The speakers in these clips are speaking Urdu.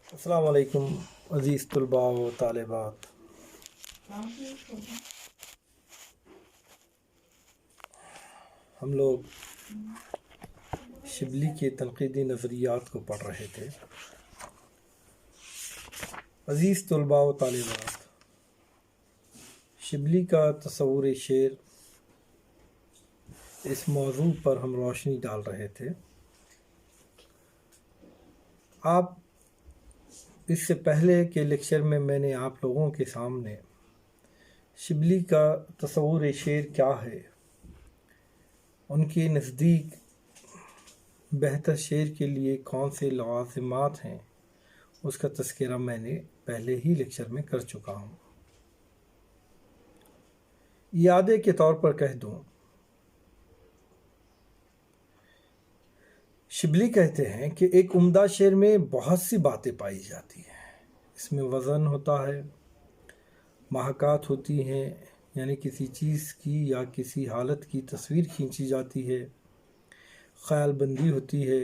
السلام علیکم عزیز طلباء و طالبات. ہم لوگ شبلی کے تنقیدی نظریات کو پڑھ رہے تھے. عزیز طلباء و طالبات، شبلی کا تصور شعر، اس موضوع پر ہم روشنی ڈال رہے تھے. آپ اس سے پہلے کے لیکچر میں نے آپ لوگوں کے سامنے شبلی کا تصور شعر کیا ہے، ان کے نزدیک بہتر شعر کے لیے کون سے لوازمات ہیں، اس کا تذکرہ میں نے پہلے ہی لیکچر میں کر چکا ہوں. یادے کے طور پر کہہ دوں، شبلی کہتے ہیں کہ ایک عمدہ شعر میں بہت سی باتیں پائی جاتی ہیں. اس میں وزن ہوتا ہے، محاکات ہوتی ہیں، یعنی کسی چیز کی یا کسی حالت کی تصویر کھینچی جاتی ہے، خیال بندی ہوتی ہے،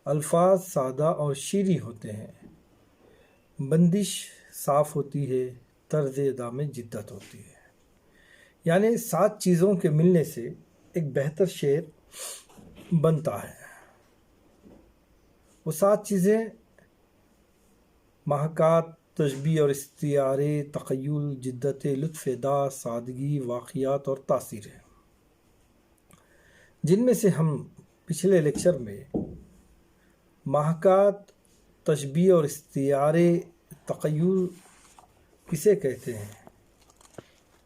الفاظ سادہ اور شیریں ہوتے ہیں، بندش صاف ہوتی ہے، طرز ادا میں جدت ہوتی ہے. یعنی 7 چیزوں کے ملنے سے ایک بہتر شعر بنتا ہے. وہ 7 چیزیں محاکات، تشبیہ اور استعارے، تخیل، جدت، لطف ادا، سادگی، واقعات اور تاثیر ہیں، جن میں سے ہم پچھلے لیکچر میں محاکات، تشبیہ اور استعارے، تخیل کسے کہتے ہیں،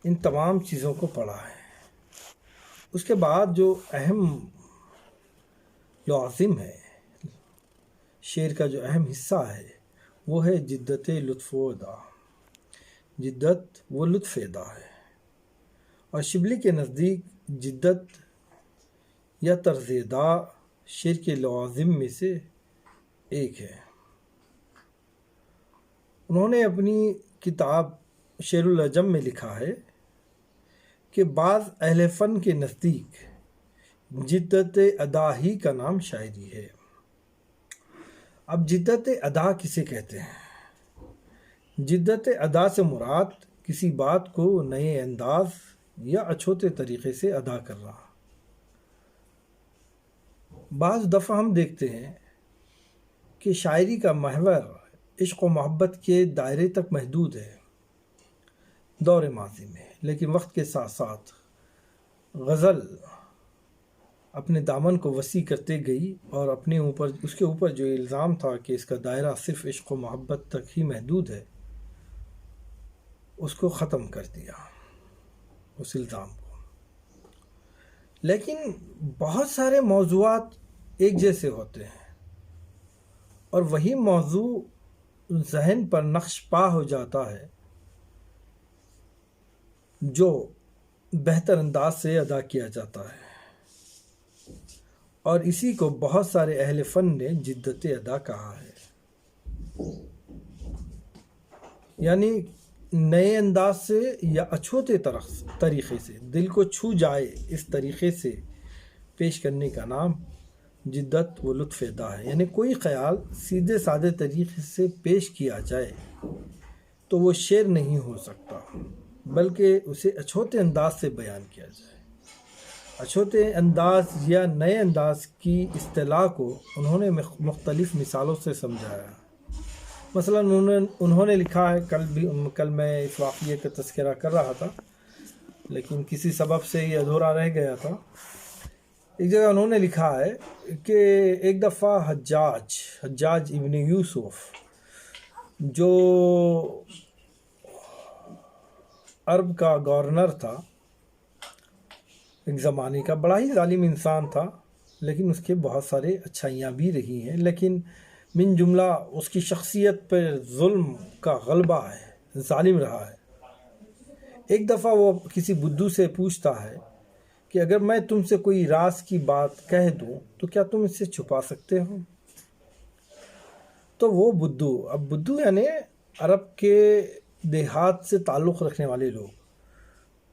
ان تمام چیزوں کو پڑھا ہے. اس کے بعد جو اہم لوازم ہے، شعر کا جو اہم حصہ ہے، وہ ہے جدت، لطف و ادا. جدت و لطف ادا ہے، اور شبلی کے نزدیک جدت یا طرز ادا شعر کے لوازم میں سے ایک ہے. انہوں نے اپنی کتاب شعر العجم میں لکھا ہے کہ بعض اہل فن کے نزدیک جدت ادا ہی کا نام شاعری ہے. اب جدت ادا کسے کہتے ہیں؟ جدت ادا سے مراد کسی بات کو نئے انداز یا اچھوتے طریقے سے ادا کر رہا. بعض دفعہ ہم دیکھتے ہیں کہ شاعری کا محور عشق و محبت کے دائرے تک محدود ہے دور ماضی میں، لیکن وقت کے ساتھ ساتھ غزل اپنے دامن کو وسیع کرتے گئی اور اس کے اوپر جو الزام تھا کہ اس کا دائرہ صرف عشق و محبت تک ہی محدود ہے، اس کو ختم کر دیا، اس الزام کو. لیکن بہت سارے موضوعات ایک جیسے ہوتے ہیں، اور وہی موضوع ذہن پر نقش پا ہو جاتا ہے جو بہتر انداز سے ادا کیا جاتا ہے، اور اسی کو بہت سارے اہل فن نے جدت ادا کہا ہے. یعنی نئے انداز سے یا اچھوتے طریقے سے دل کو چھو جائے اس طریقے سے پیش کرنے کا نام جدت و لطف ادا ہے. یعنی کوئی خیال سیدھے سادے طریقے سے پیش کیا جائے تو وہ شعر نہیں ہو سکتا، بلکہ اسے اچھوتے انداز سے بیان کیا جائے. اچھوتے انداز یا نئے انداز کی اصطلاح کو انہوں نے مختلف مثالوں سے سمجھایا. مثلا انہوں نے لکھا ہے، کل میں اس واقعے کا تذکرہ کر رہا تھا لیکن کسی سبب سے یہ ادھورا رہ گیا تھا. ایک جگہ انہوں نے لکھا ہے کہ ایک دفعہ حجاج ابن یوسف، جو عرب کا گورنر تھا، ایک زمانے کا بڑا ہی ظالم انسان تھا، لیکن اس کے بہت سارے اچھائیاں بھی رہی ہیں، لیکن من جملہ اس کی شخصیت پر ظلم کا غلبہ ہے، ظالم رہا ہے. ایک دفعہ وہ کسی بدھو سے پوچھتا ہے کہ اگر میں تم سے کوئی راز کی بات کہہ دوں تو کیا تم اسے چھپا سکتے ہو؟ تو وہ بدھو یعنی عرب کے دیہات سے تعلق رکھنے والے لوگ،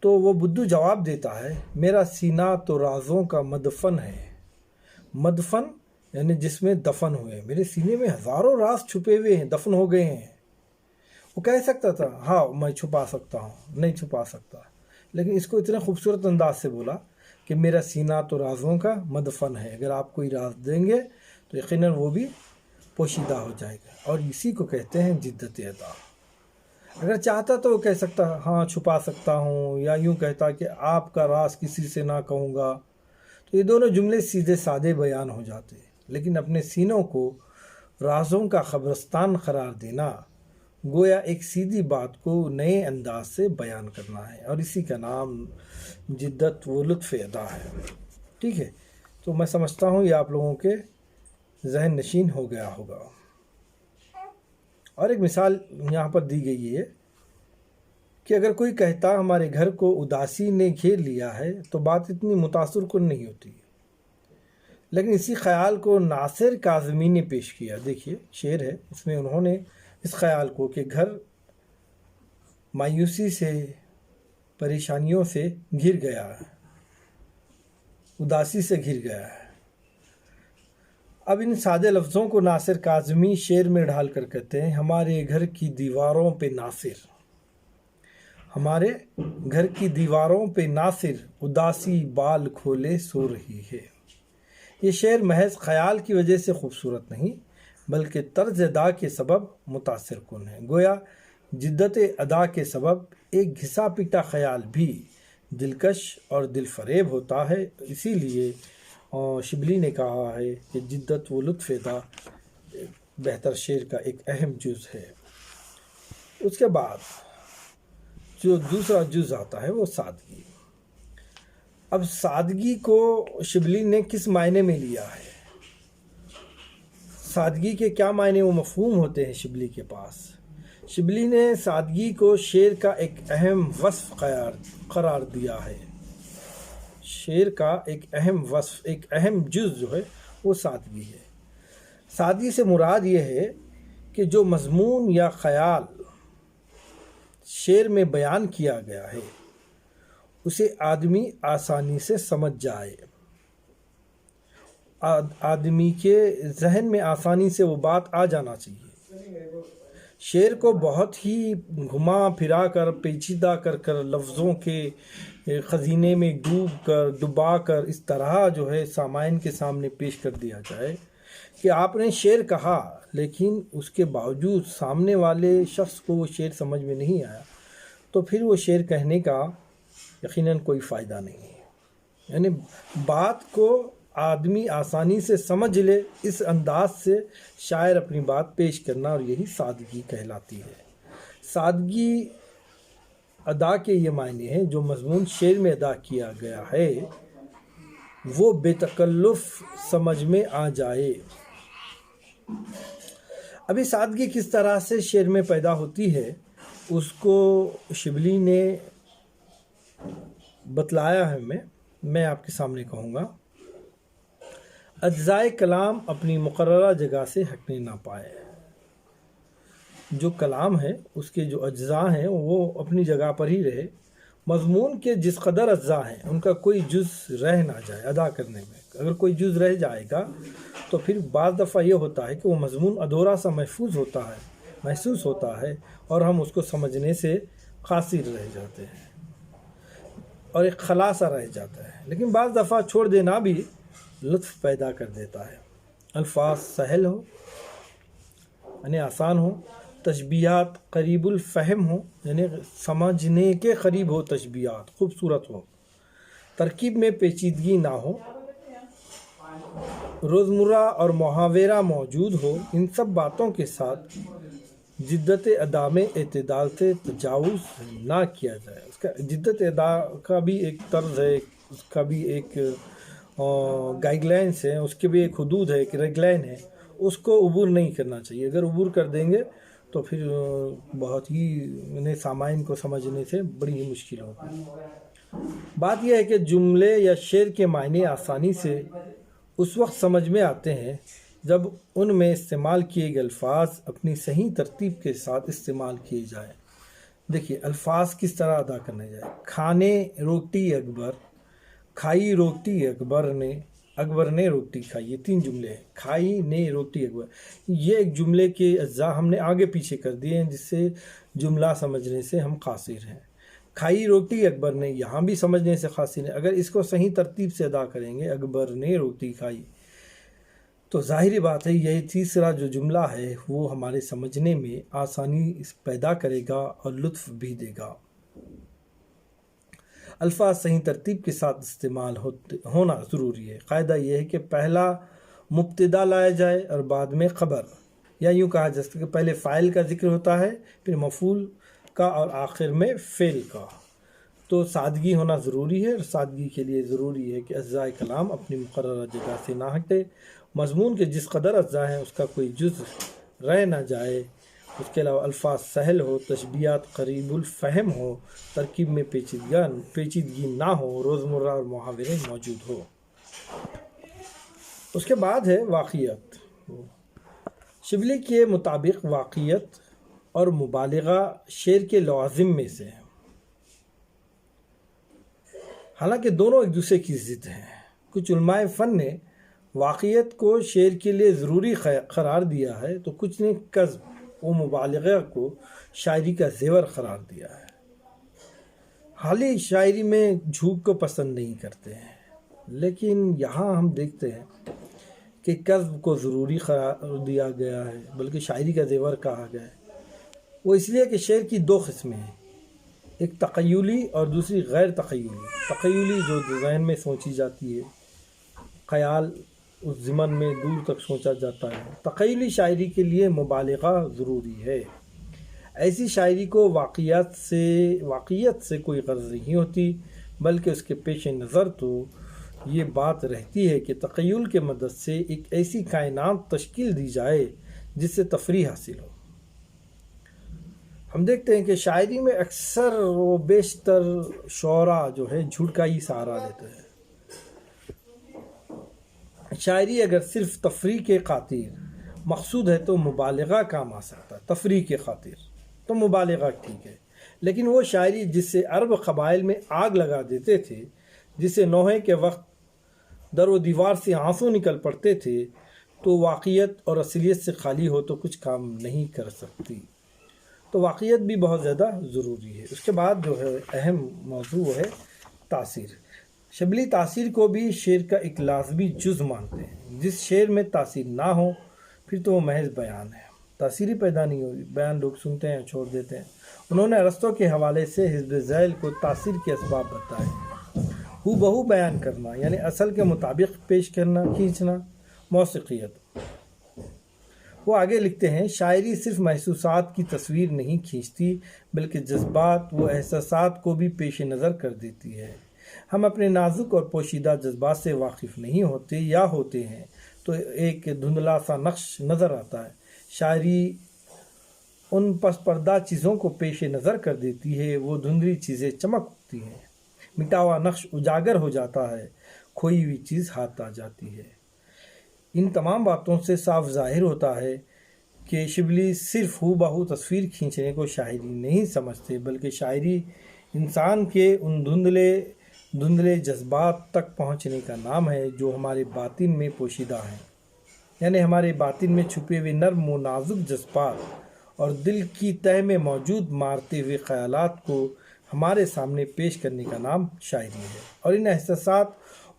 تو وہ بدھو جواب دیتا ہے، میرا سینہ تو رازوں کا مدفن ہے. مدفن یعنی جس میں دفن ہوئے، میرے سینے میں ہزاروں راز چھپے ہوئے ہیں، دفن ہو گئے ہیں۔ وہ کہہ سکتا تھا ہاں میں چھپا سکتا ہوں، نہیں چھپا سکتا، لیکن اس کو اتنے خوبصورت انداز سے بولا کہ میرا سینہ تو رازوں کا مدفن ہے، اگر آپ کوئی راز دیں گے تو یقیناً وہ بھی پوشیدہ ہو جائے گا، اور اسی کو کہتے ہیں جدت ادا۔ اگر چاہتا تو وہ کہہ سکتا ہاں چھپا سکتا ہوں، یا یوں کہتا کہ آپ کا راز کسی سے نہ کہوں گا، تو یہ دونوں جملے سیدھے سادے بیان ہو جاتے، لیکن اپنے سینوں کو رازوں کا قبرستان قرار دینا گویا ایک سیدھی بات کو نئے انداز سے بیان کرنا ہے، اور اسی کا نام جدت و لطف ادا ہے۔ ٹھیک ہے، تو میں سمجھتا ہوں یہ آپ لوگوں کے ذہن نشین ہو گیا ہوگا۔ اور ایک مثال یہاں پر دی گئی ہے کہ اگر کوئی کہتا ہمارے گھر کو اداسی نے گھیر لیا ہے تو بات اتنی متاثر کن نہیں ہوتی، لیکن اسی خیال کو ناصر کاظمی نے پیش کیا۔ دیکھیے شعر ہے، اس میں انہوں نے اس خیال کو کہ گھر مایوسی سے، پریشانیوں سے گھر گیا ہے، اداسی سے گھر گیا ہے۔ اب ان سادے لفظوں کو ناصر کاظمی شعر میں ڈھال کر کہتے ہیں ہمارے گھر کی دیواروں پہ ناصر، ہمارے گھر کی دیواروں پہ ناصر اداسی بال کھولے سو رہی ہے۔ یہ شعر محض خیال کی وجہ سے خوبصورت نہیں بلکہ طرز ادا کے سبب متاثر کن ہے۔ گویا جدت ادا کے سبب ایک گھسا پیٹا خیال بھی دلکش اور دل فریب ہوتا ہے۔ اسی لیے شبلی نے کہا ہے کہ جدت و لطف ادا بہتر شعر کا ایک اہم جز ہے۔ اس کے بعد جو دوسرا جز آتا ہے وہ سادگی۔ اب سادگی کو شبلی نے کس معنی میں لیا ہے؟ سادگی کے کیا معنی و مفہوم ہوتے ہیں شبلی کے پاس؟ شبلی نے سادگی کو شعر کا ایک اہم وصف قرار دیا ہے۔ شعر کا ایک اہم وصف، ایک اہم جز جو ہے وہ سادگی ہے۔ سادگی سے مراد یہ ہے کہ جو مضمون یا خیال شعر میں بیان کیا گیا ہے اسے آدمی آسانی سے سمجھ جائے، آدمی کے ذہن میں آسانی سے وہ بات آ جانا چاہیے۔ شعر کو بہت ہی گھما پھرا کر، پیچیدہ کر لفظوں کے خزینے میں ڈبا کر اس طرح جو ہے سامعین کے سامنے پیش کر دیا جائے کہ آپ نے شعر کہا لیکن اس کے باوجود سامنے والے شخص کو وہ شعر سمجھ میں نہیں آیا، تو پھر وہ شعر کہنے کا یقیناً کوئی فائدہ نہیں ہے۔ یعنی بات کو آدمی آسانی سے سمجھ لے، اس انداز سے شاعر اپنی بات پیش کرنا، اور یہی سادگی کہلاتی ہے۔ سادگی ادا کے یہ معنی ہیں جو مضمون شعر میں ادا کیا گیا ہے وہ بے تکلف سمجھ میں آ جائے۔ ابھی سادگی کس طرح سے شعر میں پیدا ہوتی ہے اس کو شبلی نے بتلایا ہے، میں آپ کے سامنے کہوں گا۔ اجزائے کلام اپنی مقررہ جگہ سے ہٹنے نہ پائے۔ جو کلام ہے اس کے جو اجزاء ہیں وہ اپنی جگہ پر ہی رہے، مضمون کے جس قدر اجزاء ہیں ان کا کوئی جز رہ نہ جائے ادا کرنے میں۔ اگر کوئی جز رہ جائے گا تو پھر بعض دفعہ یہ ہوتا ہے کہ وہ مضمون ادھورا سا محسوس ہوتا ہے اور ہم اس کو سمجھنے سے قاصر رہ جاتے ہیں اور ایک خلاصہ رہ جاتا ہے، لیکن بعض دفعہ چھوڑ دینا بھی لطف پیدا کر دیتا ہے۔ الفاظ سہل ہو یعنی آسان ہو، تشبیہات قریب الفہم ہو یعنی سمجھنے کے قریب ہو، تشبیہات خوبصورت ہو، ترکیب میں پیچیدگی نہ ہو، روزمرہ اور محاورہ موجود ہو۔ ان سب باتوں کے ساتھ جدت ادا میں اعتدال سے تجاوز نہ کیا جائے۔ اس کا جدت ادا کا بھی ایک طرز ہے، اس کا بھی ایک گائیڈ لائنس ہے، اس کے بھی ایک حدود ہے، ایک ریگ لائن ہے، اس کو عبور نہیں کرنا چاہیے۔ اگر عبور کر دیں گے تو پھر بہت ہی انہیں سامعین کو سمجھنے سے بڑی ہی مشکل ہوگی۔ بات یہ ہے کہ جملے یا شعر کے معنی آسانی سے اس وقت سمجھ میں آتے ہیں جب ان میں استعمال کیے گئے الفاظ اپنی صحیح ترتیب کے ساتھ استعمال کیے جائیں۔ دیکھیے الفاظ کس طرح ادا کرنے جائے۔ کھانے روٹی اکبر، کھائی روٹی اکبر نے، اکبر نے روٹی کھائی، یہ 3 جملے ہیں، کھائی نے روٹی اکبر، یہ ایک جملے کے اجزاء ہم نے آگے پیچھے کر دیے ہیں جس سے جملہ سمجھنے سے ہم قاصر ہیں۔ کھائی روٹی اکبر نے یہاں بھی سمجھنے سے قاصر ہیں۔ اگر اس کو صحیح ترتیب سے ادا کریں گے، اکبر نے روٹی کھائی، تو ظاہری بات ہے یہ تیسرا جو جملہ ہے وہ ہمارے سمجھنے میں آسانی پیدا کرے گا اور لطف بھی دے گا۔ الفاظ صحیح ترتیب کے ساتھ استعمال ہونا ضروری ہے۔ قاعدہ یہ ہے کہ پہلا مبتدا لایا جائے اور بعد میں خبر، یا یوں کہا جا سکتا ہے کہ پہلے فاعل کا ذکر ہوتا ہے، پھر مفعول کا اور آخر میں فعل کا۔ تو سادگی ہونا ضروری ہے، اور سادگی کے لیے ضروری ہے کہ اجزاء کلام اپنی مقررہ جگہ سے نہ ہٹے، مضمون کے جس قدر اجزاء ہیں اس کا کوئی جز رہ نہ جائے، اس کے علاوہ الفاظ سہل ہو، تشبیہات قریب الفہم ہو، ترکیب میں پیچیدگی نہ ہو، روزمرہ اور محاورے موجود ہو۔ اس کے بعد ہے واقعیت۔ شبلی کے مطابق واقعیت اور مبالغہ شعر کے لوازم میں سے ہیں، حالانکہ دونوں ایک دوسرے کی ضد ہیں۔ کچھ علماء فن نے واقعیت کو شعر کے لیے ضروری قرار دیا ہے، تو کچھ نے کذب و مبالغہ کو شاعری کا زیور قرار دیا ہے۔ حالی شاعری میں جھوٹ کو پسند نہیں کرتے ہیں، لیکن یہاں ہم دیکھتے ہیں کہ کذب کو ضروری قرار دیا گیا ہے، بلکہ شاعری کا زیور کہا گیا ہے۔ وہ اس لیے کہ شعر کی 2 قسمیں ہیں، ایک تخیلی اور دوسری غیر تخیلی۔ تخیلی جو ذہن میں سوچی جاتی ہے، خیال اس ضمن میں دور تک سوچا جاتا ہے۔ تخیلی شاعری کے لیے مبالغہ ضروری ہے۔ ایسی شاعری کو واقعیت سے کوئی غرض نہیں ہوتی، بلکہ اس کے پیش نظر تو یہ بات رہتی ہے کہ تخیل کے مدد سے ایک ایسی کائنات تشکیل دی جائے جس سے تفریح حاصل ہو۔ ہم دیکھتے ہیں کہ شاعری میں اکثر و بیشتر شعراء جو ہے جھوٹ کا ہی سہارا لیتے ہیں۔ شاعری اگر صرف تفریح کے خاطر مقصود ہے تو مبالغہ کام آ سکتا ہے، تفریح کے خاطر تو مبالغہ ٹھیک ہے، لیکن وہ شاعری جس سے عرب قبائل میں آگ لگا دیتے تھے، جس سے نوحے کے وقت در و دیوار سے آنسو نکل پڑتے تھے، تو واقعیت اور اصلیت سے خالی ہو تو کچھ کام نہیں کر سکتی۔ تو واقعیت بھی بہت زیادہ ضروری ہے۔ اس کے بعد جو ہے اہم موضوع ہے تاثیر۔ شبلی تاثیر کو بھی شعر کا ایک لازمی جز مانتے ہیں۔ جس شعر میں تاثیر نہ ہو پھر تو وہ محض بیان ہے، تاثیری پیدا نہیں ہوگی، بیان لوگ سنتے ہیں چھوڑ دیتے ہیں۔ انہوں نے ارسطو کے حوالے سے حزب ذیل کو تاثیر کے اسباب بتائے: ہو بہو بیان کرنا، یعنی اصل کے مطابق پیش کرنا، کھینچنا، موسیقیت۔ وہ آگے لکھتے ہیں: شاعری صرف محسوسات کی تصویر نہیں کھینچتی، بلکہ جذبات و احساسات کو بھی پیش نظر کر دیتی ہے۔ ہم اپنے نازک اور پوشیدہ جذبات سے واقف نہیں ہوتے، یا ہوتے ہیں تو ایک دھندلا سا نقش نظر آتا ہے۔ شاعری ان پس پردہ چیزوں کو پیش نظر کر دیتی ہے، وہ دھندلی چیزیں چمک اٹھتی ہیں، مٹا ہوا نقش اجاگر ہو جاتا ہے، کھوئی ہوئی چیز ہاتھ آ جاتی ہے۔ ان تمام باتوں سے صاف ظاہر ہوتا ہے کہ شبلی صرف ہو بہو تصویر کھینچنے کو شاعری نہیں سمجھتے، بلکہ شاعری انسان کے ان دھندلے جذبات تک پہنچنے کا نام ہے جو ہمارے باطن میں پوشیدہ ہیں، یعنی ہمارے باطن میں چھپے ہوئے نرم و نازک جذبات اور دل کی تہہ میں موجود مارتے ہوئے خیالات کو ہمارے سامنے پیش کرنے کا نام شاعری ہے۔ اور ان احساسات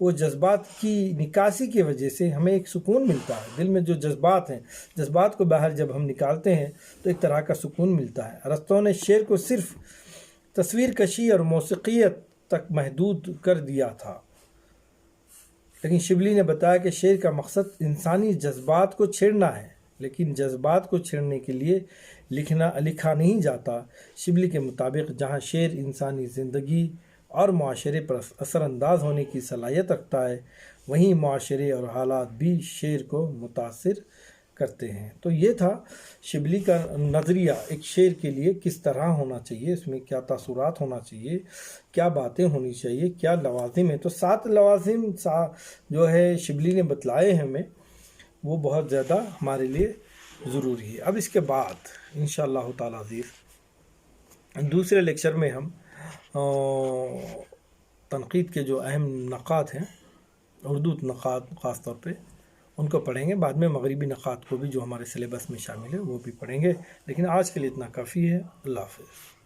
و جذبات کی نکاسی کی وجہ سے ہمیں ایک سکون ملتا ہے۔ دل میں جو جذبات ہیں، جذبات کو باہر جب ہم نکالتے ہیں تو ایک طرح کا سکون ملتا ہے۔ ارسطو نے شعر کو صرف تصویر کشی اور موسیقیت تک محدود کر دیا تھا، لیکن شبلی نے بتایا کہ شعر کا مقصد انسانی جذبات کو چھیڑنا ہے، لیکن جذبات کو چھیڑنے کے لیے لکھا نہیں جاتا۔ شبلی کے مطابق جہاں شعر انسانی زندگی اور معاشرے پر اثر انداز ہونے کی صلاحیت رکھتا ہے، وہیں معاشرے اور حالات بھی شعر کو متاثر کرتے ہیں۔ تو یہ تھا شبلی کا نظریہ ایک شعر کے لیے کس طرح ہونا چاہیے، اس میں کیا تاثرات ہونا چاہیے، کیا باتیں ہونی چاہیے، کیا لوازم ہیں۔ تو 7 لوازم جو ہے شبلی نے بتلائے ہیں ہمیں، وہ بہت زیادہ ہمارے لیے ضروری ہے۔ اب اس کے بعد انشاءاللہ تعالی عزیز دوسرے لیکچر میں ہم تنقید کے جو اہم نقاط ہیں اردو نقاد خاص طور پہ ان کو پڑھیں گے، بعد میں مغربی نقاد کو بھی جو ہمارے سلیبس میں شامل ہے وہ بھی پڑھیں گے، لیکن آج کے لیے اتنا کافی ہے۔ اللہ حافظ۔